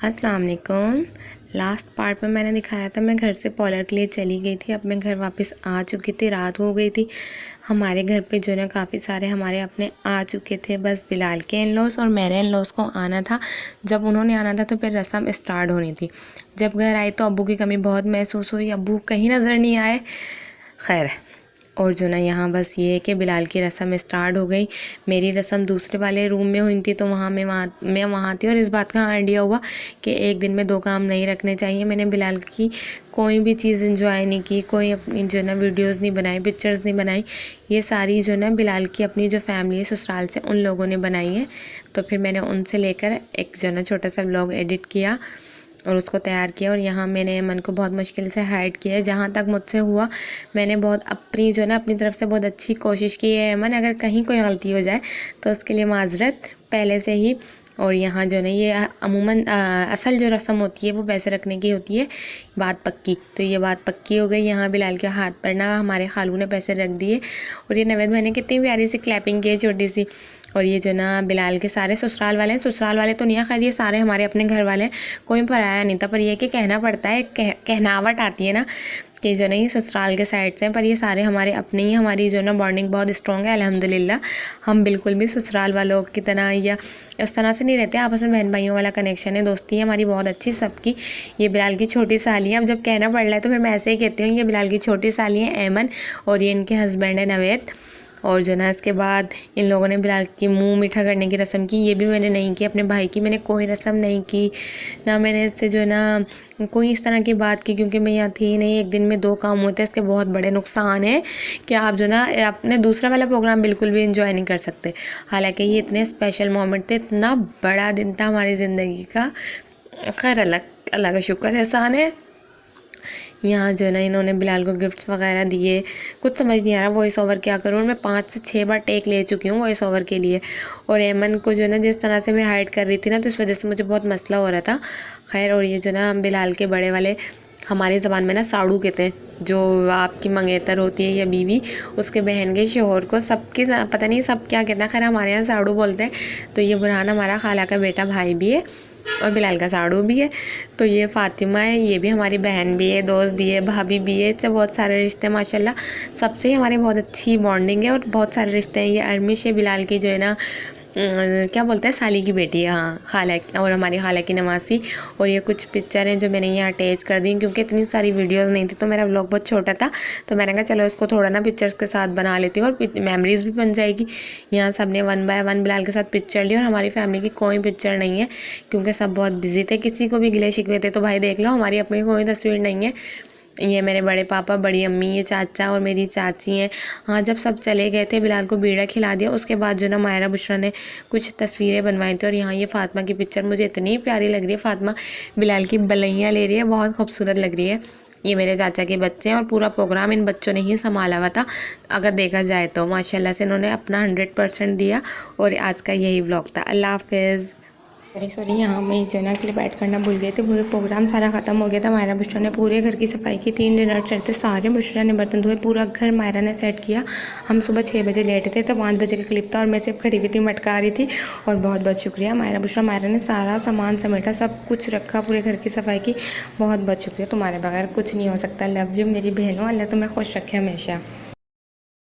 अस्सलाम वालेकुम। Last part में मैंने दिखाया था मैं घर से पॉलर के लिए चली गई थी। अब मैं घर वापस आ चुकी थी, रात हो गई थी। हमारे घर पे जो है काफ़ी सारे हमारे अपने आ चुके थे, बस बिलाल के इन लॉस और मेरे इन लॉस को आना था। जब उन्होंने आना था तो फिर रस्म स्टार्ट होनी थी। जब घर आई तो अब्बू की कमी बहुत महसूस हुई, अब्बू कहीं नज़र नहीं आए। खैर, और जो ना यहाँ बस ये है कि बिलाल की रस्म स्टार्ट हो गई। मेरी रस्म दूसरे वाले रूम में हुई थी तो मैं वहाँ थी, और इस बात का आइडिया हुआ कि एक दिन में दो काम नहीं रखने चाहिए। मैंने बिलाल की कोई भी चीज़ इंजॉय नहीं की, कोई अपनी जो ना वीडियोस नहीं बनाई, पिक्चर्स नहीं बनाई। ये सारी जो ना बिलाल की अपनी जो फैमिली है ससुराल से, उन लोगों ने बनाई है। तो फिर मैंने उनसे लेकर एक जो ना छोटा सा व्लॉग एडिट किया और उसको तैयार किया। और यहाँ मैंने मन को बहुत मुश्किल से हाइड किया है। जहाँ तक मुझसे हुआ मैंने बहुत अपनी जो ना अपनी तरफ से बहुत अच्छी कोशिश की है। मन अगर कहीं कोई गलती हो जाए तो उसके लिए माजरत पहले से ही। और यहाँ जो ना ये अमूमन असल जो रस्म होती है वो पैसे रखने की होती है, बात पक्की। तो ये बात पक्की हो गई। यहाँ बिलाल के हाथ पर ना हमारे खालू ने पैसे रख दिए। और ये नवेद भाई ने कितनी प्यारी सी क्लैपिंग की है, छोटी सी। और ये जो ना बिलाल के सारे ससुराल वाले हैं, ससुराल वाले तो नहीं है, खैर ये सारे हमारे अपने घर वाले हैं, कोई पराया नहीं था। पर ये कि कहना पड़ता है, कहनावट आती है ना कि जो ना ये ससुराल के साइड से हैं, पर ये सारे हमारे अपने ही। हमारी जो ना बॉन्डिंग बहुत स्ट्रॉन्ग है अल्हम्दुलिल्लाह। हम बिल्कुल भी ससुराल वालों की तरह या उस तरह से नहीं रहते, आपस में बहन भाइयों वाला कनेक्शन है, दोस्ती है हमारी बहुत अच्छी सबकी। ये बिलाल की छोटी साली है। अब जब कहना पड़ रहा है तो फिर मैं ऐसे ही कहती हूँ, ये बिलाल की छोटी साली है ऐमन, और ये इनके हस्बैंड है नवेद। और जो ना इसके बाद इन लोगों ने बिलाल की मुंह मीठा करने की रस्म की, ये भी मैंने नहीं की। अपने भाई की मैंने कोई रस्म नहीं की, ना मैंने इससे जो ना कोई इस तरह की बात की, क्योंकि मैं यहाँ थी नहीं। एक दिन में दो काम होते हैं, इसके बहुत बड़े नुकसान हैं कि आप जो ना अपने दूसरा वाला प्रोग्राम बिल्कुल भी इंजॉय नहीं कर सकते। हालांकि ये इतने स्पेशल मोमेंट थे, इतना बड़ा दिन था हमारी ज़िंदगी का। खैर अल्लाह का शुक्र एहसान है। यहाँ जो है ना इन्होंने बिलाल को गिफ्ट्स वगैरह दिए। कुछ समझ नहीं आ रहा वॉइस ओवर क्या करूँ। और मैं 5 से 6 बार टेक ले चुकी हूँ वॉइस ओवर के लिए। और एमन को जो ना जिस तरह से मैं हाइड कर रही थी ना, तो इस वजह से मुझे बहुत मसला हो रहा था। खैर, और ये जो ना बिलाल के बड़े वाले, हमारी ज़बान में ना साड़ू कहते हैं, जो आपकी मंगेतर होती है या बीवी, उसके बहन के शोहर को सबके पता नहीं सब क्या कहते हैं, खैर हमारे यहाँ साड़ू बोलते हैं। तो ये बुरहान हमारा खाला का बेटा भाई भी है और बिलाल का साड़ू भी है। तो ये फ़ातिमा है, ये भी हमारी बहन भी है, दोस्त भी है, भाभी भी है। इससे बहुत सारे रिश्ते माशाल्लाह, सबसे ही हमारी बहुत अच्छी बॉन्डिंग है और बहुत सारे रिश्ते हैं। ये अरमिश है बिलाल की जो है ना क्या बोलते हैं, साली की बेटी है, हाँ खाला, और हमारी खाला की नवासी। और ये कुछ पिक्चर हैं जो मैंने यहाँ अटैच कर दी, क्योंकि इतनी सारी वीडियोस नहीं थी तो मेरा व्लॉग बहुत छोटा था। तो मैंने कहा चलो इसको थोड़ा ना पिक्चर्स के साथ बना लेती हूँ और मेमोरीज भी बन जाएगी। यहाँ सब ने 1 बाय 1 बिलाल के साथ पिक्चर ली, और हमारी फैमिली की कोई पिक्चर नहीं है क्योंकि सब बहुत बिजी थे। किसी को भी गिले शिकवे थे तो भाई देख लो, हमारी अपनी कोई तस्वीर नहीं है। ये मेरे बड़े पापा, बड़ी अम्मी, ये चाचा और मेरी चाची हैं। हाँ, जब सब चले गए थे बिलाल को बीड़ा खिला दिया, उसके बाद जो ना मायरा बुशरा ने कुछ तस्वीरें बनवाई थी। और यहाँ ये फातिमा की पिक्चर मुझे इतनी प्यारी लग रही है। फातिमा बिलाल की बलैयाँ ले रही है, बहुत खूबसूरत लग रही है। ये मेरे चाचा के बच्चे हैं और पूरा प्रोग्राम इन बच्चों ने ही संभाला हुआ था। अगर देखा जाए तो माशाल्लाह से इन्होंने अपना 100% दिया। और आज का यही व्लॉग था। अल्लाह हाफिज़। सॉरी यहाँ मैं जो ना क्लिप ऐड करना भूल गई थी। पूरे प्रोग्राम सारा ख़त्म हो गया था। मायरा बुशरा ने पूरे घर की सफाई की, 3 डिनर सेट थे, सारे बुशरा ने बर्तन धोए, पूरा घर मायरा ने सेट किया। हम सुबह 6 बजे लेटे थे तो 5 बजे का क्लिप था और मैं सिर्फ खड़ी हुई थी, मटका रही थी। और बहुत बहुत शुक्रिया मायरा बुशरा, मायरा ने सारा सामान समेटा, सब कुछ रखा, पूरे घर की सफाई की। बहुत बहुत शुक्रिया, तुम्हारे बगैर कुछ नहीं हो सकता। लव यू मेरी बहनों, अल्लाह तुम्हें खुश रखे हमेशा।